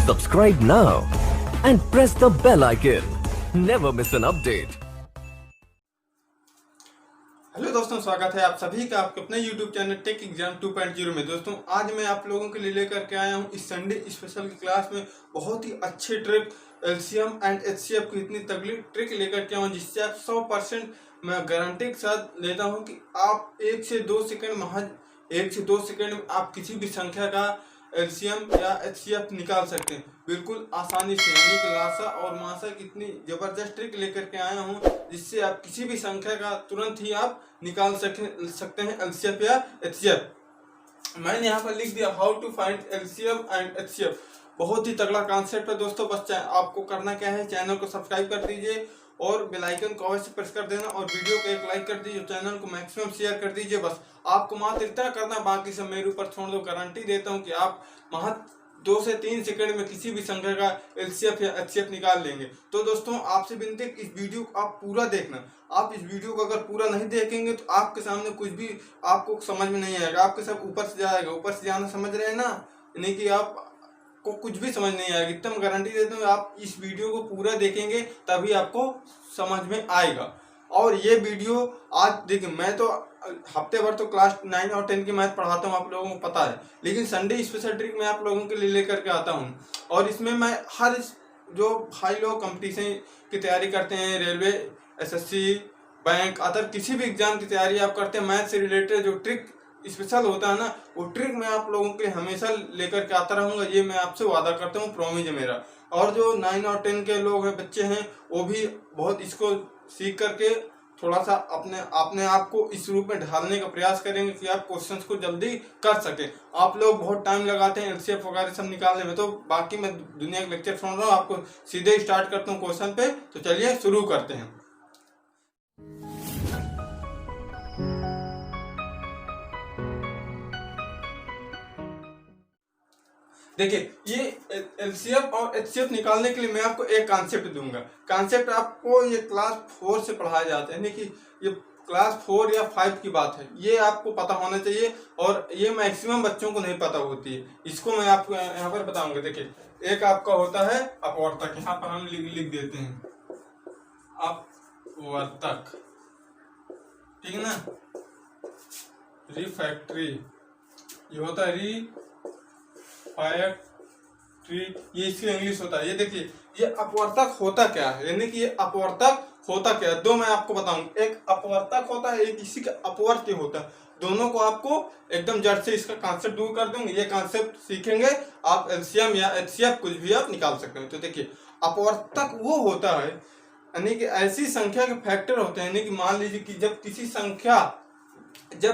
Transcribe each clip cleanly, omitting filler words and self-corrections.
Subscribe now and press the bell icon. Never miss an update. Hello दोस्तों, स्वागत है आप सभी का आपके अपने YouTube चैनल टेक एग्जाम 2.0 में। दोस्तों आज मैं आप लोगों के लिए लेकर के आया हूं इस संडे स्पेशल की क्लास में बहुत ही अच्छे ट्रिक एलसीएम एंड एचसीएफ की इतनी तगड़ी ट्रिक लेकर के आया हूं जिससे आप 100% मैं गारंटी के साथ लेता हूं कि आप 1 से 2 सेकंड महज 1 से 2 सेकंड में आप किसी भी संख्या का एलसीएम या एचसीएफ निकाल सकते हैं बिल्कुल आसानी से। यानी कि लासा और मासा की इतनी जबरदस्त ट्रिक लेकर के आया हूं जिससे आप किसी भी संख्या का तुरंत ही आप निकाल सकते हैं एलसीएफ या एचसीएफ। मैंने यहाँ पर लिख दिया how to find LCM and HCF. बहुत ही तगड़ा कॉन्सेप्ट है दोस्तों। बस आपको करना क्या है, चैनल को सब्सक्राइब कर दीजिए और बेल आइकन को अवश्य प्रेस कर देना और वीडियो को एक लाइक कर दीजिए, चैनल को मैक्सिमम शेयर कर दीजिए। बस आपको मात्र इतना करना, बाकी सब मेरे ऊपर छोड़ दो। गारंटी देता हूँ कि आप महज 2 से 3 सेकंड में किसी भी संख्या का एलसीएफ या एचसीएफ निकाल लेंगे। तो दोस्तों आपसे विनती है कि इस वीडियो को आप पूरा देखना। आप इस वीडियो को अगर पूरा नहीं देखेंगे तो आपके सामने कुछ भी आपको समझ में नहीं आएगा, आपके सब ऊपर से जाएगा। ऊपर से जाना समझ रहे हैं ना, यानी कि आप को कुछ भी समझ नहीं आएगा। इतना गारंटी देता हूँ आप इस वीडियो को पूरा देखेंगे तभी आपको समझ में आएगा। और ये वीडियो आज देखिए, मैं तो हफ्ते भर तो क्लास 9 और 10 की मैथ पढ़ाता हूँ, आप लोगों को पता है, लेकिन संडे स्पेशल ट्रिक मैं आप लोगों के लिए लेकर के आता हूँ। और इसमें मैं हर जो भाई लोग कंपटीशन की तैयारी करते हैं, रेलवे, एसएससी, बैंक, अदर किसी भी एग्जाम की तैयारी आप करते हैं, मैथ से रिलेटेड जो ट्रिक स्पेशल होता है ना, वो ट्रिक मैं आप लोगों के हमेशा लेकर के आता रहूंगा। ये मैं आपसे वादा करता हूँ, प्रॉमिस है मेरा। और जो 9 और 10 के लोग हैं, बच्चे हैं, वो भी बहुत इसको सीख करके थोड़ा सा अपने आप को इस रूप में ढालने का प्रयास करेंगे कि आप क्वेश्चंस को जल्दी कर सके। आप लोग बहुत टाइम लगाते हैं एलसीएफ वगैरह सब निकालने में, तो बाकी मैं दुनिया के लेक्चर सुन रहा हूँ, आपको सीधे स्टार्ट करता हूँ क्वेश्चन पे। तो चलिए शुरू करते हैं। देखिए, ये एलसीएफ और एचसीएफ निकालने के लिए मैं आपको एक कॉन्सेप्ट दूंगा। कॉन्सेप्ट आपको ये क्लास 4 से पढ़ाया जाता है, यानी कि ये क्लास 4 या 5 की बात है, ये आपको पता होना चाहिए और ये मैक्सिमम बच्चों को नहीं पता होती है। इसको मैं आपको यहाँ पर बताऊंगा। देखिए, एक आपका होता है अपवर्तक, यहाँ पर हम लिख देते हैं अपवर्तक, ठीक है ना। रिफैक्ट्री, ये होता है ये इसकी इंग्लिश होता है। ये देखिए, ये अपवर्तक होता क्या है, यानी कि ये अपवर्तक होता क्या है, दो मैं आपको बताऊंगा। एक अपवर्तक होता है, एक इसी का अपवर्त्य होता है। दोनों को आपको एकदम जड़ से इसका कॉन्सेप्ट दूर कर दूंगा। ये कॉन्सेप्ट सीखेंगे आप एलसीएम या एचसीएफ कुछ भी आप निकाल सकते हैं। तो देखिए, अपवर्तक वो होता है, यानी कि ऐसी संख्या के फैक्टर होते हैं, यानी कि मान लीजिए कि जब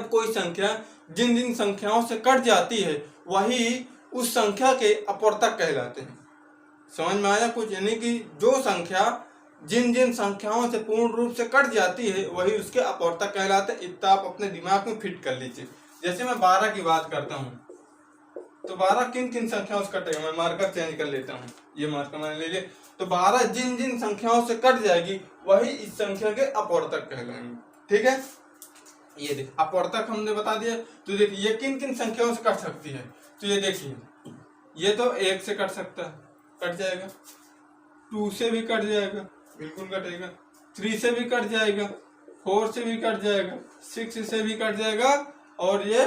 कोई संख्या जिन जिन संख्याओं से कट जाती है वही उस संख्या के अपवर्तक कहलाते हैं। समझ में आया कुछ, यानी कि जो संख्या जिन जिन संख्याओं से पूर्ण रूप से कट जाती है वही उसके अपवर्तक कहलाते हैं। इतना आप अपने दिमाग में फिट कर लीजिए। जैसे मैं 12 की बात करता हूँ, तो 12 किन किन संख्याओं से कटेगा, मैं मार्कर चेंज कर लेता हूँ, ये मार्कर मैंने ले लिया। तो 12 जिन जिन संख्याओं से कट जाएगी वही इस संख्या के अपवर्तक कहलाएंगे, ठीक है। ये देखिए, अपवर्तक हमने बता दिया। तो देखिए, ये किन किन संख्याओं से कट सकती है, तो ये देखिए, ये तो 1 से कट सकता है, कट जाएगा। 2 से भी कट जाएगा, बिल्कुल कटेगा। 3 से भी कट जाएगा, 4 से भी कट जाएगा, 6 से भी कट जाएगा और ये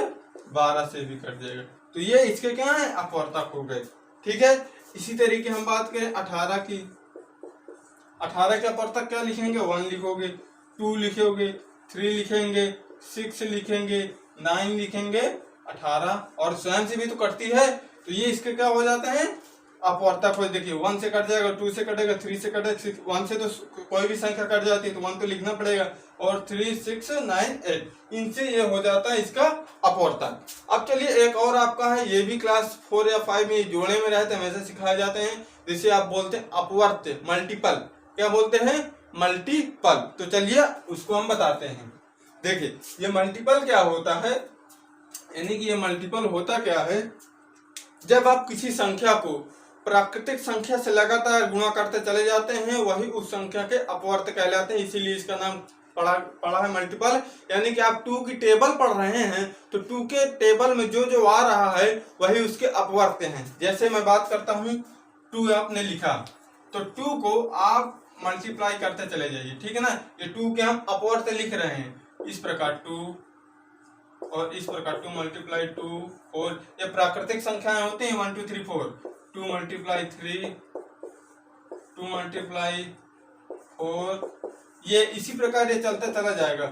12 से भी कट जाएगा। तो ये इसके क्या है, अपवर्तक हो गए, ठीक है। इसी तरीके हम बात करें 18 की। 18 के अपवर्तक क्या लिखेंगे, 1 लिखोगे, 2 लिखोगे, 3 लिखेंगे, 6 लिखेंगे, 9 लिखेंगे, 18 और स्वयं से भी तो कटती है। तो ये इसके क्या हो जाते हैं, अपवर्तक हो। देखिए, 1 से कट जाएगा, 2 से कटेगा, 3 से कटेगा, 1 से तो कोई भी संख्या कट जाती है तो 1 तो लिखना पड़ेगा, और 3, 6, 9, 8 इनसे ये हो जाता है इसका अपवर्तक। अब चलिए एक और आपका है, ये भी क्लास 4 या 5 में जोड़े में रहते हैं, हमेशा सिखाए जाते हैं, जिसे आप बोलते हैं अपवर्त्य, मल्टीपल। क्या बोलते हैं, मल्टीपल। तो चलिए उसको हम बताते हैं। देखिए, ये मल्टीपल क्या होता है, यानी कि ये मल्टीपल होता क्या है, जब आप किसी संख्या को प्राकृतिक संख्या से लगातार गुणा करते चले जाते हैं वही उस संख्या के अपवर्त कहलाते हैं, इसीलिए इसका नाम पढ़ा है मल्टीपल। यानी कि आप 2 की टेबल पढ़ रहे हैं तो 2 के टेबल में जो जो आ रहा है वही उसके अपवर्त्य हैं। जैसे मैं बात करता हूँ 2 आपने लिखा तो 2 को आप मल्टीप्लाई करते चले जाइए, ठीक है ना। ये 2 के हम अपवर्ड से लिख रहे हैं, इस प्रकार 2 और इस प्रकार 2 मल्टीप्लाई 2 4। ये प्राकृतिक संख्याएं होती हैं 1 2 3 4। 2 मल्टीप्लाई 3, 2 मल्टीप्लाई 4, ये इसी प्रकार ये चलता चला जाएगा।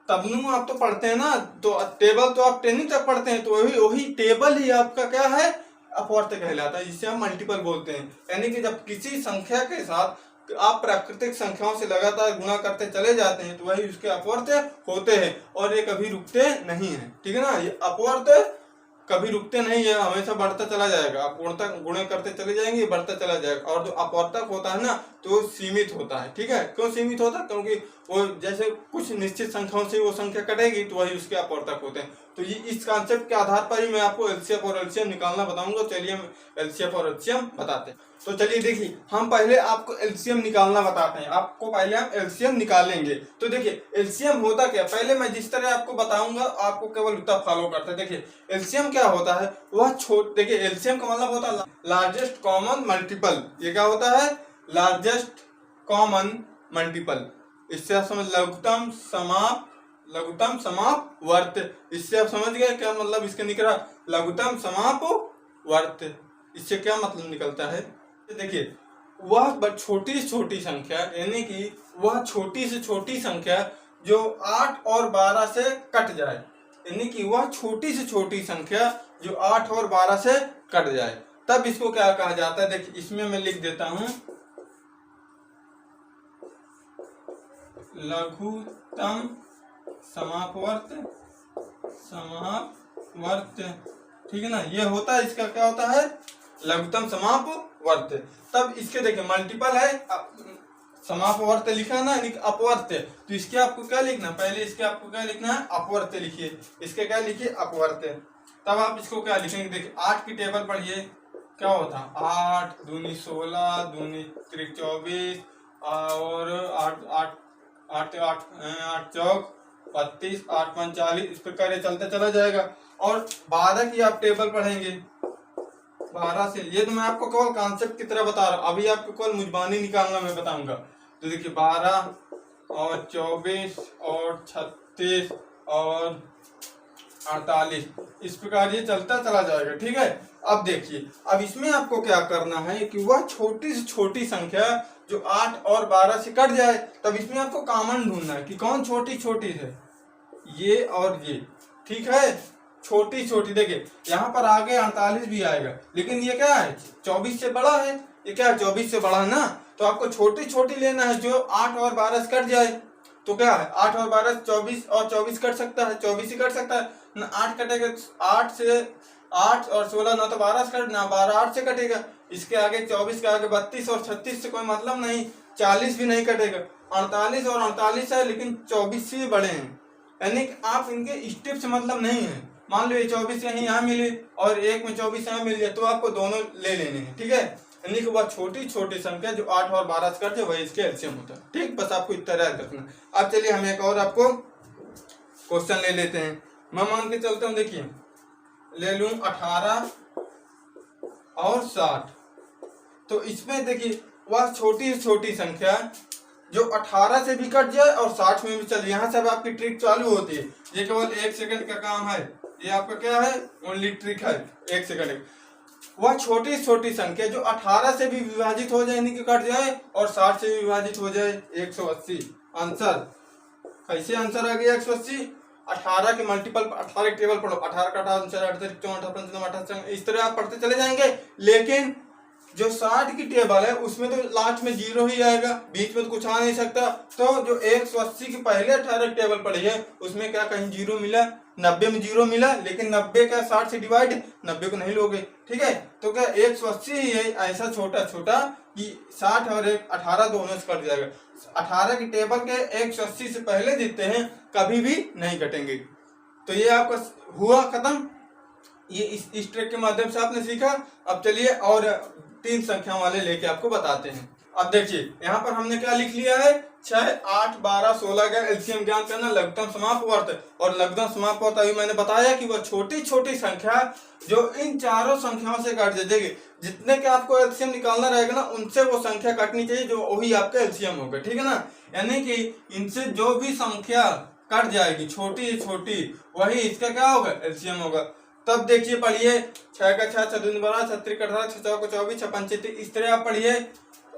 तबनू आप तो पढ़ते हैं ना, तो टेबल तो आप 10 तक पढ़ते हैं, तो वही टेबल ही आपका क्या है, अपवर्त कहलाता है, जिसे हम मल्टीपल बोलते हैं। यानी कि जब किसी संख्या के साथ आप प्राकृतिक संख्याओं से लगातार गुणा करते चले जाते हैं तो वही उसके अपवर्त होते हैं और ये कभी रुकते नहीं है, ठीक है ना। ये अपवर्त कभी रुकते नहीं है, हमेशा बढ़ता चला जाएगा। आप गुणा करते चले जाएंगे, बढ़ता चला जाएगा। और जो अपवर्तक होता है ना, तो सीमित होता है, ठीक है। क्यों सीमित होता है? क्योंकि वो जैसे कुछ निश्चित संख्याओं से वो संख्या कटेगी तो वही उसके अपवर्तक होते हैं। तो ये इस कॉन्सेप्ट के आधार पर ही मैं आपको एलसीएम और एलसीएम निकालना बताऊंगा। चलिए हम एलसीएम और एलसीएम बताते हैं। तो चलिए देखिए, हम पहले आपको एलसीएम निकालना बताते हैं। आपको पहले हम एलसीएम निकालेंगे। तो देखिए एलसीएम होता क्या, पहले मैं जिस तरह आपको बताऊंगा आपको केवल उतना फॉलो करते हैं। देखिए एलसीएम क्या होता है, वह देखिए एलसीएम का मतलब होता है लार्जेस्ट कॉमन मल्टीपल। ये क्या होता है, लार्जेस्ट कॉमन मल्टीपल। इससे आप समझ, लघुत्तम समाप वर्त। इससे आप समझ गए क्या मतलब इसका निकला, लघुत्तम समाप वर्त। इससे क्या मतलब निकलता है, देखिए वह छोटी से छोटी संख्या, यानी कि वह छोटी से छोटी संख्या जो 8 और 12 से कट जाए, यानी कि वह छोटी से छोटी संख्या जो 8 और 12 से कट जाए, तब इसको क्या कहा जाता है। देखिए इसमें मैं लिख देता हूं, लघुत्तम समापवर्त, ठीक है ना। ये होता है, इसका क्या होता है, लघुत्तम समापवर्त। तब इसके देखिए मल्टीपल है, समापवर्त लिखा है ना, अपवर्त। तो इसके आपको क्या लिखना, पहले इसके आपको क्या लिखना है, अपवर्त लिखिए। इसके क्या लिखिए, अपवर्त। तब आप इसको क्या लिखेंगे, देखिए 8 की टेबल पढ़िए, क्या होता है 8 दूनी 16, दूनी 24 और 8 चौक 32, 8 5 40, इस प्रकार ये चलता चला जाएगा। और 12 की आप टेबल पढ़ेंगे, 12 से, ये तो मैं आपको केवल कॉन्सेप्ट की तरह बता रहा हूँ, अभी आपको केवल मुजबानी निकालना मैं बताऊंगा। तो देखिए 12 और 24 और 36 और 48, इस प्रकार ये चलता चला जाएगा, ठीक है। अब देखिए, अब इसमें आपको क्या करना है कि वह छोटी से छोटी संख्या जो 8 और 12 से कट जाए, तब इसमें आपको कॉमन ढूंढना है कि कौन छोटी छोटी है, ये और ये, ठीक है। छोटी छोटी, देखिए यहाँ पर आगे 48 भी आएगा, लेकिन ये क्या है 24 से बड़ा है, ये क्या है 24 से बड़ा है ना। तो आपको छोटी छोटी लेना है जो 8 और 12 से कट जाए। तो क्या है 8 और 12, 24 और 24 कट सकता है, 24 ही कट सकता है ना। 8 कटेगा, 8 और 16 ना तो 12 से कट, ना 12 8 से कटेगा। इसके आगे 24 के आगे 32 और 36 से कोई मतलब नहीं, 40 भी नहीं कटेगा। 48 और 48 है लेकिन 24 से बड़े हैं, यानी कि आप इनके स्टेप से मतलब नहीं है। मान लो ये 24 यहीं यहाँ मिले और एक में 24 यहाँ मिल जाए, तो आपको दोनों ले लेने हैं, ठीक है। यानी कि वह छोटी छोटी संख्या जो 8 और 12 से करते वही इसके एलसीएम होता है, ठीक। बस आपको इतना याद रखना। अब चलिए हम एक और आपको क्वेश्चन ले लेते हैं। मैं मान के चलता हूँ, देखिए ले लूं 18 और 60। तो इसमें देखिए वह छोटी से छोटी संख्या जो 18 से भी कट जाए और 60 में भी चल, यहाँ से अब आपकी ट्रिक चालू होती है। ये केवल 1 सेकंड का काम है, ये आपका क्या है, ओनली ट्रिक है 1 सेकंड। वह छोटी छोटी संख्या जो 18 से भी विभाजित हो जाए, यानी कि कट जाए, और 60 से भी विभाजित हो जाए, 180। आंसर कैसे आंसर आ गया 180। 18 के मल्टीपल, 18 की टेबल पढ़ो, 18 का आंसर 48, 54, 55, 58, इस तरह आप पढ़ते चले जाएंगे। लेकिन जो 60 की टेबल है उसमें तो लास्ट में 0 ही आएगा, बीच में तो कुछ आ नहीं सकता। तो जो 180 की पहले 18 की टेबल पड़ी है उसमें क्या कहीं 0 मिला, 90 में 0 मिला, लेकिन 90 का 60 से डिवाइड, 90 को नहीं लोगे, ठीक है। तो क्या 180 ही है ऐसा छोटा छोटा कि 60 और 18 दोनों से कट जाएगा। 18 की टेबल के 180 से पहले जीतते हैं कभी भी नहीं कटेंगे। तो ये आपका हुआ खत्म, ये इस ट्रिक के माध्यम से आपने सीखा। अब चलिए और 3 संख्या वाले लेके आपको बताते हैं। अब देखिए यहाँ पर हमने क्या लिख लिया है, 6, 8, 12, 16 का एलसीएम ज्ञात करना, लघुत्तम समापवर्त। और लघुत्तम समापवर्त अभी मैंने बताया कि वह छोटी छोटी संख्या जो इन चारों संख्याओं से काट जाएगी। जितने के आपको एलसीएम निकालना रहेगा ना, उनसे वो संख्या काटनी चाहिए जो वही आपका एलसीएम होगा, ठीक है ना। यानी कि इनसे जो भी संख्या कट जाएगी छोटी छोटी, वही इसका क्या होगा, एलसीएम होगा। तब देखिए पढ़िए, 6 का 6, 6 दूनी 12, 6 त्रिक 18, 6 चौका 24, 6 पंचे 30, इस तरह आप पढ़िए।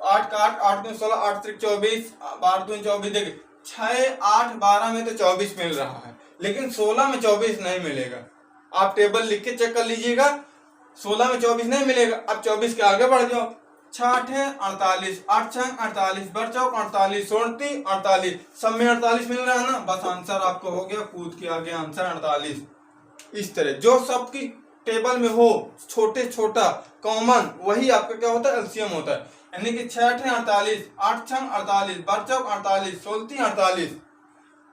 8 का 8, 8 दूनी 16, 8 त्रिक 24, 12 दूनी 24। देखिए 6, 8, 12 में तो 24 मिल रहा है, लेकिन 16 में 24 नहीं मिलेगा। आप टेबल लिख के चेक कर लीजिएगा, 16 में 24 नहीं मिलेगा। अब 24 के आगे बढ़ जाओ, 6 है 48, 8 6 48, बर चौक 48, 36 48, सब में 48 मिल रहा है ना, बस आंसर आपको हो गया, कूद के आगे आंसर 48। इस तरह जो सबकी टेबल में हो छोटे छोटा कॉमन, वही आपका क्या होता है, एलसीएम होता है। यानी कि 6 है 48, 8 6 48, बर चौक 48, 36 48।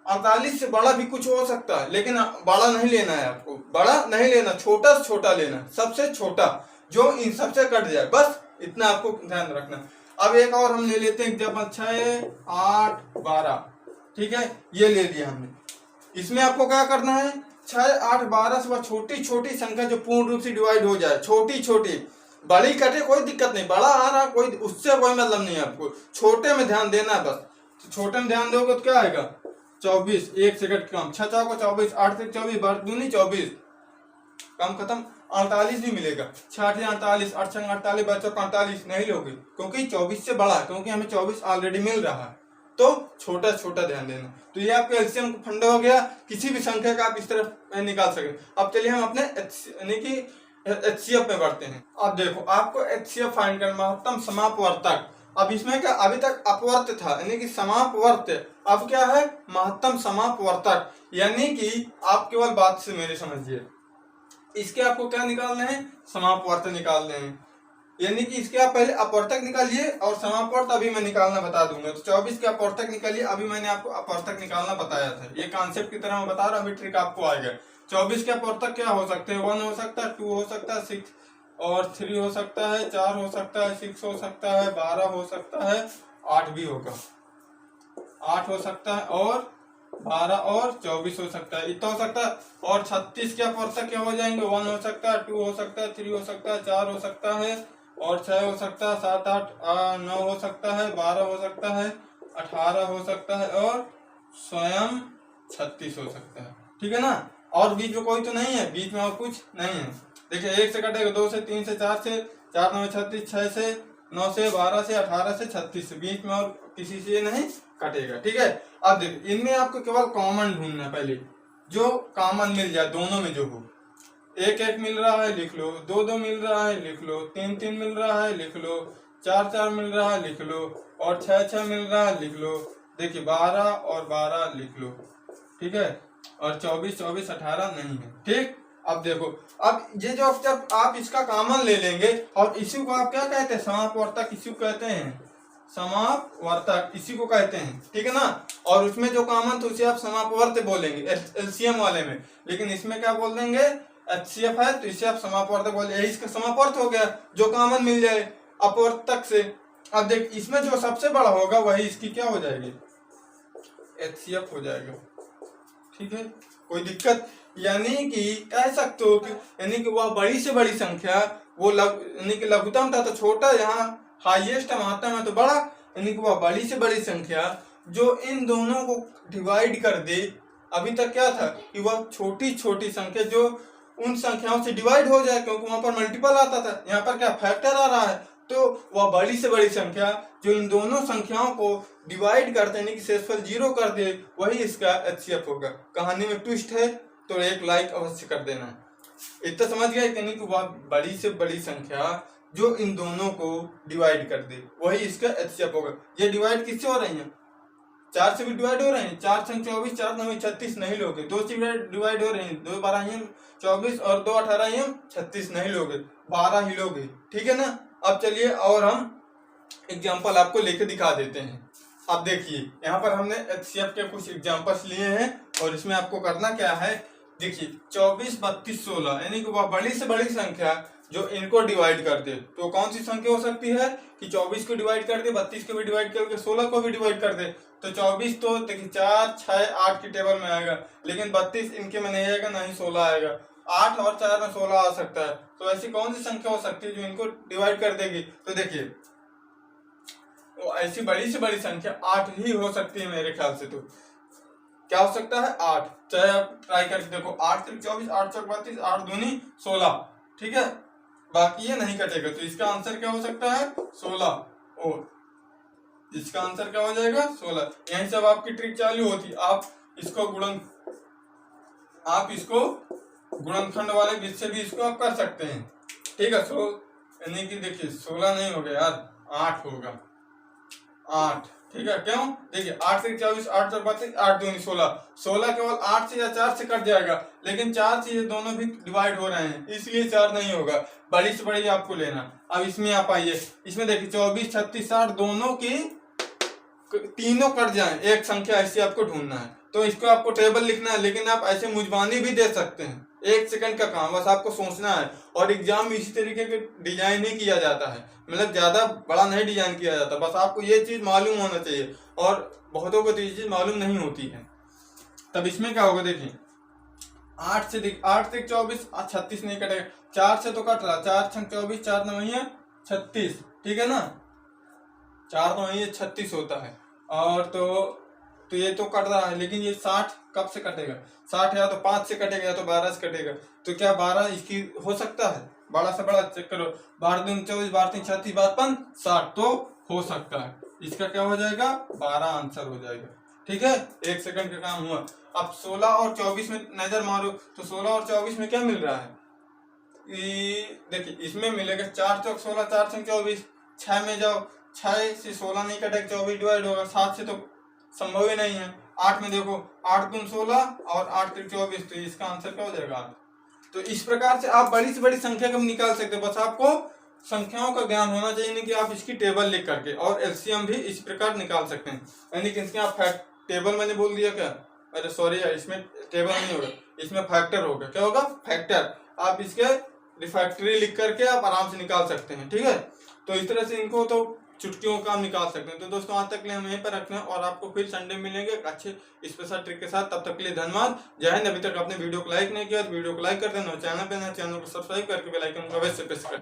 48 से बड़ा भी कुछ हो सकता है, लेकिन बड़ा नहीं लेना है आपको, बड़ा नहीं लेना, छोटा से छोटा लेना, सबसे छोटा जो इन सबसे कट जाए, बस इतना आपको ध्यान रखना। अब एक और हम ले लेते हैं एग्जाम्पल, 6, 8, 12, ठीक है, ये ले लिया हमने। इसमें आपको क्या करना है, 6, 8, 12 से छोटी छोटी संख्या जो पूर्ण रूप से डिवाइड हो जाए, छोटी छोटी, बड़ी कटे कोई दिक्कत नहीं, बड़ा आ रहा कोई, उससे कोई मतलब नहीं है आपको, छोटे में ध्यान देना है बस। छोटे में ध्यान दोगे तो क्या आएगा, 24, 1 सेकंड कम, 6 चौका 24, 8 से 24, बर दूनी 24, कम खत्म, 48 भी मिलेगा। 6 8 48, 8 6 48, बर चौक 48 नहीं लोगे, क्योंकि 24 से बड़ा, क्योंकि हमें 24 ऑलरेडी मिल रहा है, तो छोटा छोटा ध्यान देना। तो ये आपके एलसीएम फंडा हो गया, किसी भी संख्या का आप इस तरह निकाल सके। अब चलिए हम अपने यानी कि एचसीएफ में बढ़ते हैं। अब देखो आपको एचसीएफ फाइंड करना, महत्तम समापवर्तक। अब इसमें क्या, अभी तक अपवर्त था यानी कि समापवर्त, अब क्या है, महत्तम समापवर्तक। यानी कि आप केवल बात से मेरे समझिए, इसके आपको क्या निकालने हैं, समापवर्त निकालने हैं। यानी कि इसके आप पहले अपवर्तक निकालिए और समापवर्त अभी मैं निकालना बता दूंगा। तो 24 के अपवर्तक निकालिए, अभी मैंने आपको अपवर्तक निकालना बताया था, ये कॉन्सेप्ट की तरह मैं बता रहा हूँ, अभी ट्रिक आपको आएगा। 24 के अपवर्तक क्या हो सकते हैं, 1 हो सकता है, 2 हो सकता है, 6 और 3 हो सकता है, 4 हो सकता है, 6 हो सकता है, 12 हो सकता है, 8 भी होगा, 8 हो सकता है, और 12 और 24 हो सकता है, इतना हो सकता है। और 36 के अपवर्तक क्या हो जाएंगे, 1 हो सकता है, 2 हो सकता है, 3 हो सकता है, 4 हो सकता है, और 6 हो सकता है, 7 8 9 हो सकता है, 12 हो सकता है, 18 हो सकता है, और स्वयं 36 हो सकता है, ठीक है ना। और बीच में कोई तो नहीं है, बीच में और कुछ नहीं है। देखिए 1 से कटेगा, 2 से, 3 से, 4 से, 4 9 36, 6 से, 9 से, 12 से, 18 से, 36 से, बीच में और किसी से नहीं कटेगा, ठीक है। अब देखिए इनमें आपको केवल कॉमन ढूंढना है, पहले जो कॉमन मिल जाए दोनों में, जो हो, 1 1 मिल रहा है लिख लो, 2 2 मिल रहा है लिख लो, 3 3 मिल रहा है लिख लो, 4 4 मिल रहा है लिख लो, और 6 6 मिल रहा है लिख लो। देखिए 12 और 12 लिख लो, ठीक है, और 24 24 18 नहीं है, ठीक। अब देखो, अब ये जो जब आप इसका कॉमन ले लेंगे, और इसी को आप क्या कहते हैं, समापवर्तक इसी को कहते हैं, समापवर्तक इसी को कहते हैं, ठीक है ना। और उसमें जो कॉमन तो उसे आप समापवर्त बोलेंगे एलसीएम वाले में, लेकिन इसमें क्या बोल देंगे, एचसीएफ है तो इसे आप समापवर्तक बोले, यही इसका समापवर्त हो गया, जो कॉमन मिल जाए अपवर्तक से। अब देख इसमें जो सबसे बड़ा होगा वही इसकी क्या हो जाएगी, एचसीएफ हो जाएगा, ठीक है, कोई दिक्कत। यानी कि कह सकते हो कि यानी कि वह बड़ी से बड़ी संख्या, वो यानी कि लघुत्तम था तो छोटा, यहाँ हाईएस्ट है, महत्तम है तो बड़ा, यानी कि वह बड़ी से बड़ी संख्या जो इन दोनों को डिवाइड कर दे। अभी तक क्या था कि वह छोटी छोटी संख्या जो उन संख्याओं से डिवाइड हो जाए, क्योंकि वहां पर मल्टीपल आता था, यहाँ पर क्या फैक्टर आ रहा है, तो वह बड़ी से बड़ी संख्या जो इन दोनों संख्याओं को डिवाइड करते हैं, यानी कि शेषफल 0 कर दे, वही इसका एचसीएफ होगा। कहानी में ट्विस्ट है, तो एक लाइक अवश्य कर देना। इतना समझ गए, यानी कि वह बड़ी से बड़ी संख्या जो इन दोनों को डिवाइड कर दे, वही इसका एचसीएफ होगा। ये डिवाइड किससे हो रही है, 4 से भी डिवाइड हो रहे हैं, 4 6 24, 4 9 36 नहीं लोगे, 2 से डिवाइड हो रहे हैं, 2 12 24 और 2 18 36 नहीं लोगे, 12 ही लोगे, ठीक है ना। अब चलिए और हम एग्जाम्पल आपको लेके दिखा देते हैं। अब देखिए यहाँ पर हमने एचसीएफ के कुछ एग्जाम्पल्स लिए हैं, और इसमें आपको करना क्या है, देखिए 24 32 16, यानी कि वह बड़ी से बड़ी संख्या जो इनको डिवाइड कर दे। तो कौन सी संख्या हो सकती है कि 24 को डिवाइड कर दे, 32 को भी डिवाइड करके 16 को भी डिवाइड कर दे। तो 24 तो देखिए 4, 6, 8 की टेबल में आएगा, लेकिन 32 इनके में नहीं आएगा, ना ही 16 आएगा। 8 और 4 में 16 आ सकता है। तो ऐसी कौन सी संख्या हो सकती है जो इनको डिवाइड कर देगी? तो देखिए तो ऐसी बड़ी से बड़ी संख्या 8 ही हो सकती है मेरे ख्याल से। तो क्या हो सकता है? 8। चाहे आप ट्राई करके देखो, 8 3 24, 8 4 32, 8 दूनी 16, ठीक है। बाकी ये नहीं कटेगा, तो इसका आंसर क्या हो सकता है? 16। और इसका आंसर क्या हो जाएगा? 16। यहीं से अब आपकी ट्रिक चालू होती। आप इसको गुणनखंड वाले बीच से भी इसको आप कर सकते हैं, ठीक है। यानी कि देखिए 16 नहीं होगा यार, 8 होगा, 8, ठीक है। क्यों? देखिए 8 3 24, 8 4 32, 8 दूनी 16। 16 केवल 8 से या 4 से कट जाएगा, लेकिन 4 से ये दोनों भी डिवाइड हो रहे हैं, इसलिए 4 नहीं होगा। बड़ी से बड़ी आपको लेना। अब इसमें आप आइए, इसमें देखिए 24 36 60 दोनों की तीनों कट जाएं, एक संख्या ऐसी आपको ढूंढना है। तो इसको आपको टेबल लिखना है, लेकिन आप ऐसे मुजबानी भी दे सकते हैं। 1 सेकंड का काम, बस आपको सोचना है। और एग्जाम में इसी तरीके के डिजाइन ही किया जाता है, मतलब ज्यादा बड़ा नहीं डिजाइन किया जाता। बस आपको ये चीज मालूम होना चाहिए, और बहुतों को तो ये चीज मालूम नहीं होती है। तब इसमें क्या होगा? देखिए 8 से 24, 36 नहीं कटेगा, 4 से तो कट रहा, 4 6 24, 4 9 है 36, ठीक है ना। 4 9 है 36 होता है। और तो ये तो कट रहा है, लेकिन ये 60 कब से कटेगा? 60 या तो 5 से कटेगा या तो 12 से कटेगा। तो क्या 12 इसकी हो सकता है? बड़ा से बड़ा चेक करो, 12 दूनी 24, 12 तीन 36, 12 5 60, तो हो सकता है। इसका क्या हो जाएगा? 12 आंसर हो जाएगा, ठीक है। 1 सेकंड का काम हुआ। अब 16 और 24 में नजर मारो, तो 16 और 24 में क्या मिल रहा है? देखिए इसमें मिलेगा 4 चौक 16, 4 6 24। 6 में जाओ, 6 से 16 नहीं कटेगा, 24 डिवाइड होगा। 7 से तो संभव ही नहीं है। 8 में देखो, 8 दूनी 16 और 8 3 24, तो इसका आंसर क्या हो जाएगा? 8। तो इस प्रकार से आप बड़ी से बड़ी संख्या को निकाल सकते हो। बस आपको संख्याओं का ज्ञान होना चाहिए, नहीं कि आप इसकी टेबल लिख करके। और एलसीएम भी इस प्रकार निकाल सकते हैं, यानी कि इसके आप टेबल मैंने बोल दिया क्या? अरे सॉरी यार, इसमें टेबल नहीं होगा, इसमें फैक्टर होगा। क्या होगा? फैक्टर। आप इसके रिफैक्टरी लिख करके आप आराम से निकाल सकते हैं, ठीक है। तो इस तरह से इनको तो चुटकियों का हम निकाल सकते हैं। तो दोस्तों आज तक के लिए हम यहीं पर रखते हैं, और आपको फिर संडे मिलेंगे एक अच्छे स्पेशल ट्रिक के साथ। तब तक के लिए धन्यवाद, जय हिंद। अभी तक आपने वीडियो को लाइक नहीं किया तो वीडियो को लाइक कर देना, चैनल पे नए चैनल को सब्सक्राइब करके बेल आइकन को अवश्य प्रेस कर